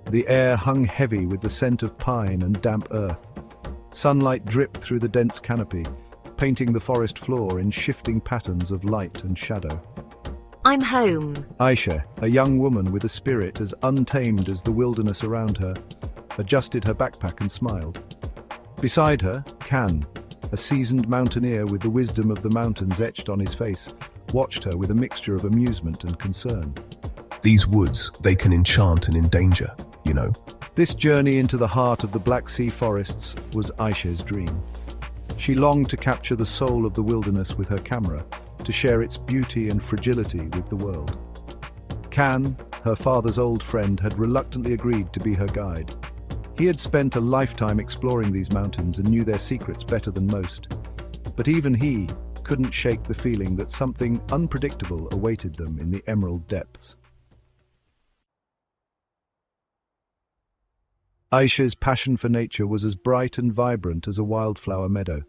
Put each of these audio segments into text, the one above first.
The air hung heavy with the scent of pine and damp earth. Sunlight dripped through the dense canopy, painting the forest floor in shifting patterns of light and shadow. I'm home. Ayşe, a young woman with a spirit as untamed as the wilderness around her, adjusted her backpack and smiled. Beside her, Can, a seasoned mountaineer with the wisdom of the mountains etched on his face, watched her with a mixture of amusement and concern. These woods, they can enchant and endanger, you know. This journey into the heart of the Black Sea forests was Ayşe's dream. She longed to capture the soul of the wilderness with her camera, to share its beauty and fragility with the world. Can, her father's old friend, had reluctantly agreed to be her guide. He had spent a lifetime exploring these mountains and knew their secrets better than most. But even he couldn't shake the feeling that something unpredictable awaited them in the emerald depths. Ayşe's passion for nature was as bright and vibrant as a wildflower meadow.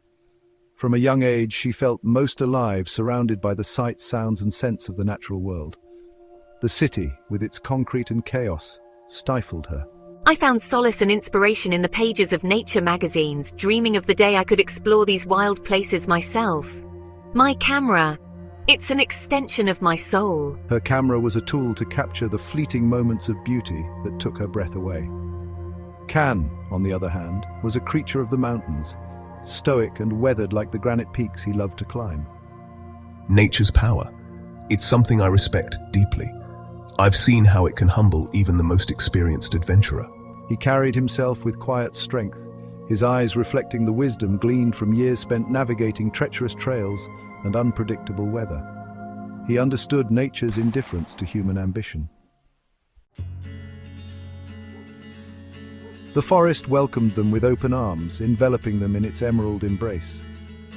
From a young age, she felt most alive, surrounded by the sights, sounds, and scents of the natural world. The city, with its concrete and chaos, stifled her. I found solace and inspiration in the pages of nature magazines, dreaming of the day I could explore these wild places myself. My camera, it's an extension of my soul. Her camera was a tool to capture the fleeting moments of beauty that took her breath away. Can, on the other hand, was a creature of the mountains, stoic and weathered like the granite peaks he loved to climb. Nature's power. It's something I respect deeply. I've seen how it can humble even the most experienced adventurer. He carried himself with quiet strength, his eyes reflecting the wisdom gleaned from years spent navigating treacherous trails and unpredictable weather. He understood nature's indifference to human ambition. The forest welcomed them with open arms, enveloping them in its emerald embrace.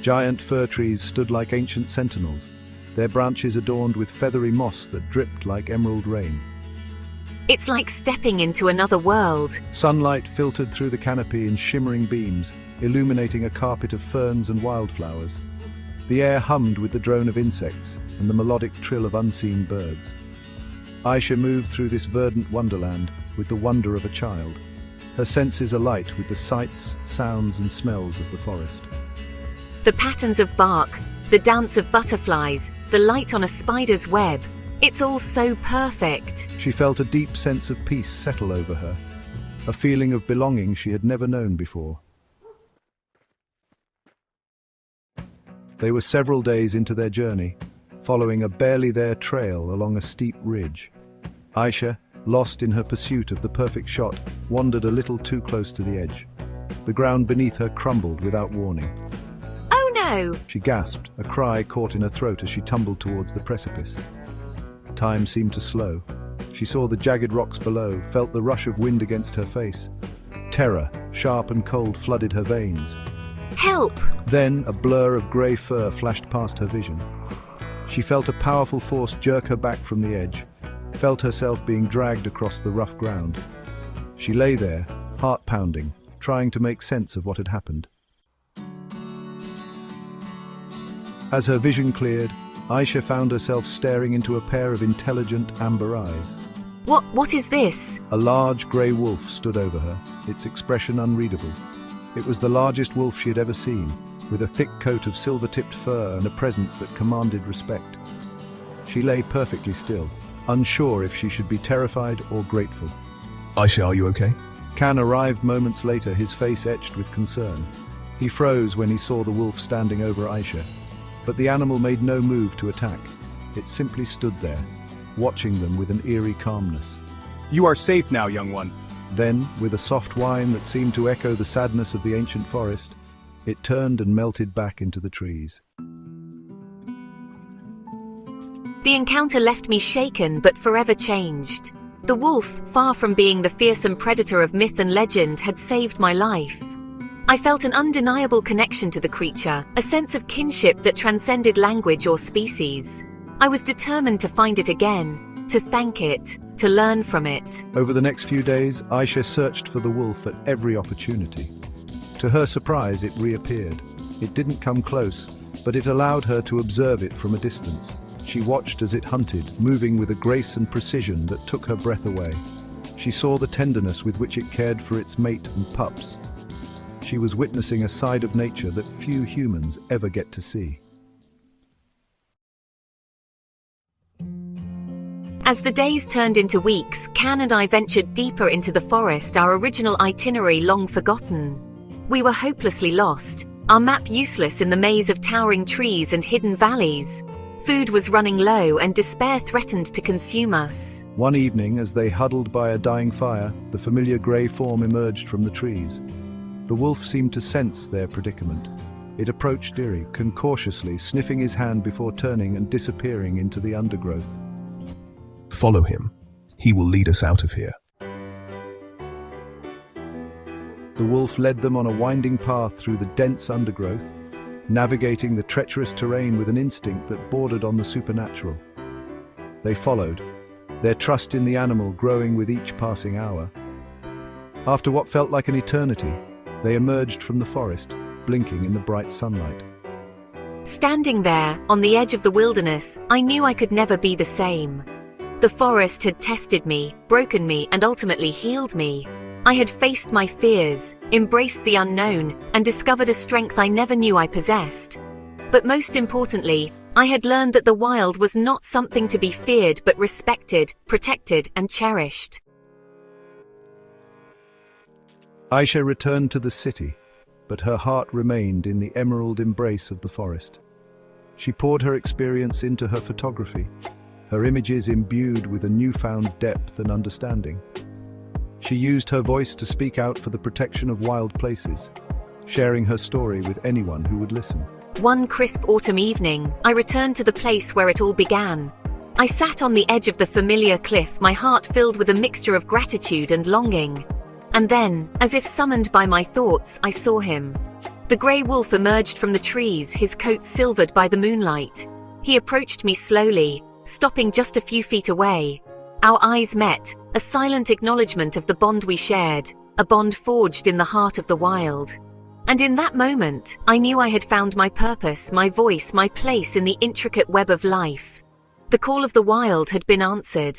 Giant fir trees stood like ancient sentinels, their branches adorned with feathery moss that dripped like emerald rain. It's like stepping into another world. Sunlight filtered through the canopy in shimmering beams, illuminating a carpet of ferns and wildflowers. The air hummed with the drone of insects and the melodic trill of unseen birds. Ayşe moved through this verdant wonderland with the wonder of a child, her senses alight with the sights, sounds, and smells of the forest. The patterns of bark, the dance of butterflies, the light on a spider's web. It's all so perfect. She felt a deep sense of peace settle over her, a feeling of belonging she had never known before. They were several days into their journey, following a barely there trail along a steep ridge. Ayşe, lost in her pursuit of the perfect shot, wandered a little too close to the edge. The ground beneath her crumbled without warning. Oh no! She gasped, a cry caught in her throat as she tumbled towards the precipice. Time seemed to slow. She saw the jagged rocks below, felt the rush of wind against her face. Terror, sharp and cold, flooded her veins. Help! Then a blur of grey fur flashed past her vision. She felt a powerful force jerk her back from the edge, felt herself being dragged across the rough ground. She lay there, heart pounding, trying to make sense of what had happened. As her vision cleared, Ayşe found herself staring into a pair of intelligent amber eyes. What is this? A large grey wolf stood over her, its expression unreadable. It was the largest wolf she had ever seen, with a thick coat of silver-tipped fur and a presence that commanded respect. She lay perfectly still, unsure if she should be terrified or grateful. Ayşe, are you okay? Can arrived moments later, his face etched with concern. He froze when he saw the wolf standing over Ayşe, but the animal made no move to attack. It simply stood there, watching them with an eerie calmness. You are safe now, young one. Then, with a soft whine that seemed to echo the sadness of the ancient forest, it turned and melted back into the trees. The encounter left me shaken but forever changed. The wolf, far from being the fearsome predator of myth and legend, had saved my life. I felt an undeniable connection to the creature, a sense of kinship that transcended language or species. I was determined to find it again, to thank it, to learn from it. Over the next few days, Ayşe searched for the wolf at every opportunity. To her surprise, it reappeared. It didn't come close, but it allowed her to observe it from a distance. She watched as it hunted, moving with a grace and precision that took her breath away. She saw the tenderness with which it cared for its mate and pups. She was witnessing a side of nature that few humans ever get to see. As the days turned into weeks, Can and I ventured deeper into the forest, our original itinerary long forgotten. We were hopelessly lost, our map useless in the maze of towering trees and hidden valleys. Food was running low and despair threatened to consume us. One evening, as they huddled by a dying fire, the familiar grey form emerged from the trees. The wolf seemed to sense their predicament. It approached Diri, cautiously sniffing his hand before turning and disappearing into the undergrowth. Follow him. He will lead us out of here. The wolf led them on a winding path through the dense undergrowth, navigating the treacherous terrain with an instinct that bordered on the supernatural. They followed, their trust in the animal growing with each passing hour. After what felt like an eternity, they emerged from the forest, blinking in the bright sunlight. Standing there, on the edge of the wilderness, I knew I could never be the same. The forest had tested me, broken me, and ultimately healed me. I had faced my fears, embraced the unknown, and discovered a strength I never knew I possessed. But most importantly, I had learned that the wild was not something to be feared but respected, protected, and cherished. Ayşe returned to the city, but her heart remained in the emerald embrace of the forest. She poured her experience into her photography, her images imbued with a newfound depth and understanding. She used her voice to speak out for the protection of wild places, sharing her story with anyone who would listen. One crisp autumn evening, I returned to the place where it all began. I sat on the edge of the familiar cliff, my heart filled with a mixture of gratitude and longing. And then, as if summoned by my thoughts, I saw him. The grey wolf emerged from the trees, his coat silvered by the moonlight. He approached me slowly, stopping just a few feet away. Our eyes met, a silent acknowledgement of the bond we shared, a bond forged in the heart of the wild. And in that moment, I knew I had found my purpose, my voice, my place in the intricate web of life. The call of the wild had been answered,